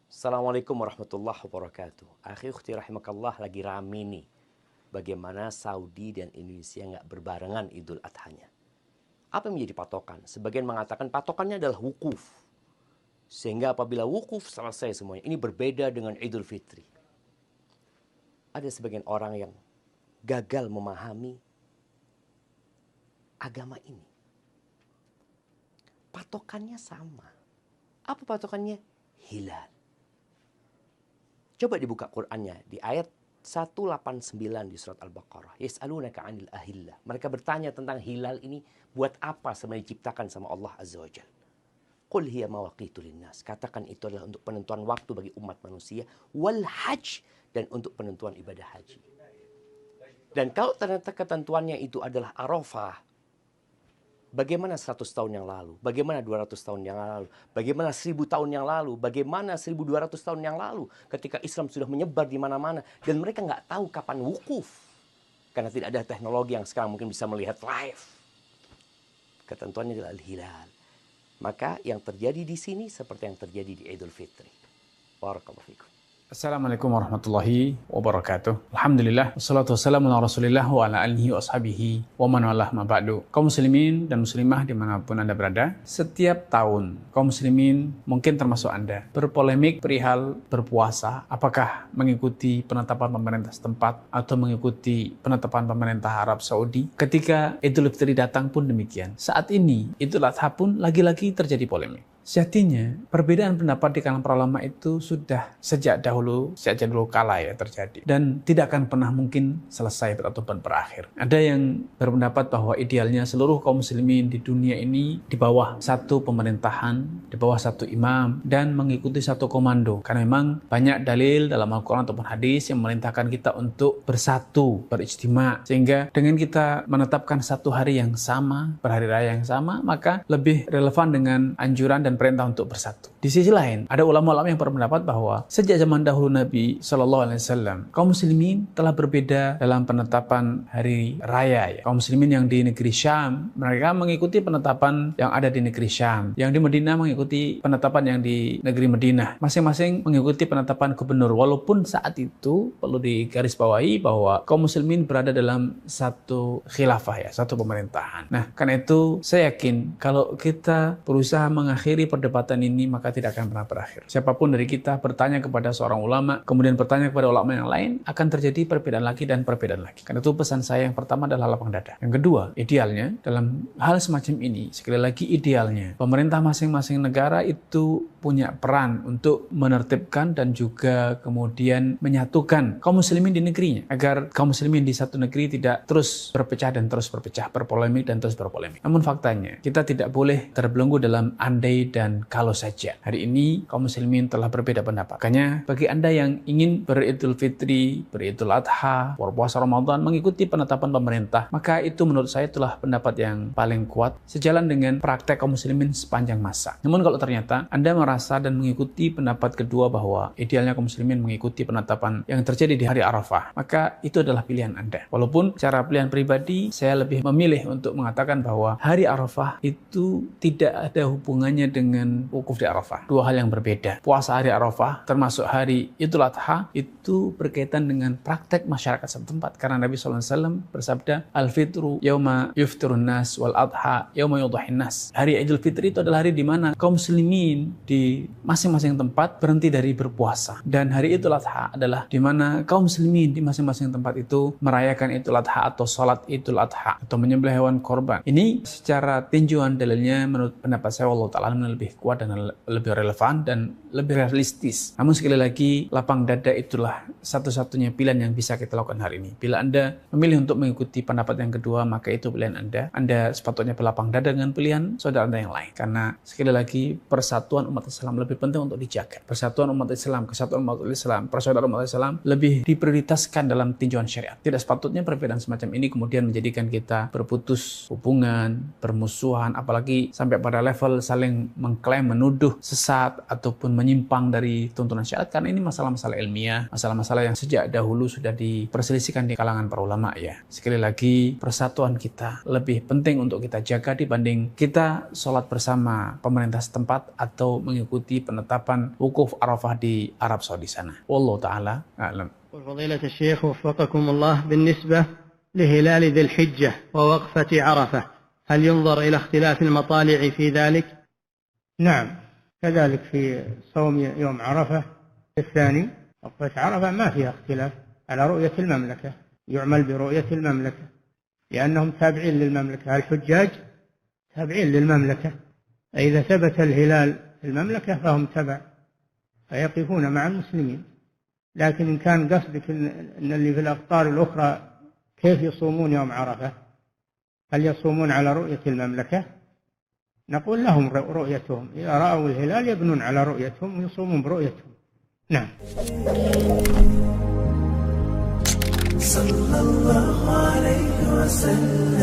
Assalamualaikum warahmatullahi wabarakatuh. Akhi ukhti rahimakallah, lagi rame nih bagaimana Saudi dan Indonesia nggak berbarengan Idul Adhanya. Apa yang menjadi patokan? Sebagian mengatakan patokannya adalah wukuf. Sehingga apabila wukuf selesai semuanya. Ini berbeda dengan Idul Fitri. Ada sebagian orang yang gagal memahami agama ini. Patokannya sama. Apa patokannya? Hilal. Coba dibuka Qur'annya di ayat 189 di surat Al-Baqarah. Yas'alunaka 'anil ahillah. Mereka bertanya tentang hilal ini buat apa sebenarnya diciptakan sama Allah Azza wa Jalla. Qul hiya mawaqitu linnas. Katakan itu adalah untuk penentuan waktu bagi umat manusia, wal hajj, dan untuk penentuan ibadah haji. Dan kalau ternyata ketentuannya itu adalah Arafah, bagaimana 100 tahun yang lalu? Bagaimana 200 tahun yang lalu? Bagaimana 1000 tahun yang lalu? Bagaimana 1200 tahun yang lalu? Ketika Islam sudah menyebar di mana-mana. Dan mereka nggak tahu kapan wukuf. Karena tidak ada teknologi yang sekarang mungkin bisa melihat live. Ketentuannya adalah al-hilal. Maka yang terjadi di sini seperti yang terjadi di Idul Fitri. Barakallahu fikum. Assalamualaikum warahmatullahi wabarakatuh. Alhamdulillah, wassalatu wassalamu ala rasulillah wa ala alihi wa ashabihi wa man walah ma ba'du. Kaum muslimin dan muslimah dimanapun Anda berada, setiap tahun kaum muslimin, mungkin termasuk Anda, berpolemik perihal berpuasa, apakah mengikuti penetapan pemerintah setempat atau mengikuti penetapan pemerintah Arab Saudi. Ketika Idul Fitri datang pun demikian. Saat ini Idul Adha pun lagi-lagi terjadi polemik. Sejatinya, perbedaan pendapat di kalangan para ulama itu sudah sejak dahulu kala ya terjadi. Dan tidak akan pernah mungkin selesai ataupun berakhir. Ada yang berpendapat bahwa idealnya seluruh kaum muslimin di dunia ini di bawah satu pemerintahan, di bawah satu imam, dan mengikuti satu komando. Karena memang banyak dalil dalam Al-Quran ataupun hadis yang memerintahkan kita untuk bersatu, berijtima. Sehingga dengan kita menetapkan satu hari yang sama, berhari raya yang sama, maka lebih relevan dengan anjuran dan perintah untuk bersatu. Di sisi lain, ada ulama-ulama yang berpendapat bahwa sejak zaman dahulu Nabi SAW, kaum muslimin telah berbeda dalam penetapan hari raya. Ya. Kaum muslimin yang di negeri Syam, mereka mengikuti penetapan yang ada di negeri Syam. Yang di Madinah mengikuti penetapan yang di negeri Madinah. Masing-masing mengikuti penetapan gubernur. Walaupun saat itu perlu digarisbawahi bahwa kaum muslimin berada dalam satu khilafah, ya, satu pemerintahan. Nah, karena itu saya yakin kalau kita berusaha mengakhiri perdebatan ini maka tidak akan pernah berakhir. Siapapun dari kita bertanya kepada seorang ulama, kemudian bertanya kepada ulama yang lain, akan terjadi perbedaan lagi dan perbedaan lagi. Karena itu pesan saya yang pertama adalah lapang dada. Yang kedua, idealnya dalam hal semacam ini, sekali lagi idealnya, pemerintah masing-masing negara itu punya peran untuk menertibkan dan juga kemudian menyatukan kaum muslimin di negerinya, agar kaum muslimin di satu negeri tidak terus berpecah dan terus berpecah, berpolemik dan terus berpolemik. Namun faktanya, kita tidak boleh terbelenggu dalam andai dan kalau saja. Hari ini kaum muslimin telah berbeda pendapat. Makanya bagi Anda yang ingin beridul fitri, beridul adha, berpuasa Ramadan, mengikuti penetapan pemerintah, maka itu menurut saya itulah pendapat yang paling kuat sejalan dengan praktek kaum muslimin sepanjang masa. Namun kalau ternyata Anda merasa dan mengikuti pendapat kedua bahwa idealnya kaum muslimin mengikuti penetapan yang terjadi di hari Arafah, maka itu adalah pilihan Anda. Walaupun secara pilihan pribadi saya lebih memilih untuk mengatakan bahwa hari Arafah itu tidak ada hubungannya dengan wukuf di Arafah. Dua hal yang berbeda. Puasa hari Arafah termasuk hari Idul Adha itu berkaitan dengan praktek masyarakat setempat. Karena Nabi SAW bersabda, Al-fitru yauma yuftirun nas wal adha yauma yudhahin nas. Hari Idul Fitri itu adalah hari di mana kaum muslimin di masing-masing tempat berhenti dari berpuasa. Dan hari Idul Adha adalah di mana kaum muslimin di masing-masing tempat itu merayakan Idul Adha atau salat Idul Adha atau menyembelih hewan korban. Ini secara tinjauan dalilnya menurut pendapat saya Allah Ta'ala lebih kuat dan lebih relevan dan lebih realistis. Namun sekali lagi, lapang dada itulah satu-satunya pilihan yang bisa kita lakukan hari ini. Bila Anda memilih untuk mengikuti pendapat yang kedua, maka itu pilihan Anda. Anda sepatutnya berlapang dada dengan pilihan saudara Anda yang lain. Karena sekali lagi, persatuan umat Islam lebih penting untuk dijaga. Persatuan umat Islam, kesatuan umat Islam, persaudaraan umat Islam lebih diprioritaskan dalam tinjauan syariat. Tidak sepatutnya perbedaan semacam ini kemudian menjadikan kita berputus hubungan, bermusuhan, apalagi sampai pada level saling mengklaim, menuduh sesat ataupun menyimpang dari tuntunan syariat, karena ini masalah-masalah ilmiah, masalah-masalah yang sejak dahulu sudah diperselisihkan di kalangan para ulama ya. Sekali lagi, persatuan kita lebih penting untuk kita jaga dibanding kita sholat bersama pemerintah setempat atau mengikuti penetapan wukuf Arafah di Arab Saudi sana. Wallahu ta'ala a'lam. فضيلة الشيخ وفقكم الله، بالنسبة لهلال ذي الحجة ووقفة عرفة، هل ينظر إلى اختلاف المطالع في ذلك؟ نعم، كذلك في صوم يوم عرفة الثاني، وقفة عرفة ما فيها اختلاف على رؤية المملكة، يعمل برؤية المملكة لأنهم تابعين للمملكة، الحجاج تابعين للمملكة، فإذا ثبت الهلال في المملكة فهم تبع فيقفون مع المسلمين. لكن إن كان قصدك أن اللي في الأقطار الأخرى كيف يصومون يوم عرفة، هل يصومون على رؤية المملكة؟ نقول لهم رؤيتهم، إذا رأوا الهلال يبنون على رؤيتهم ويصومون برؤيتهم. نعم. صلى الله عليه وسلم.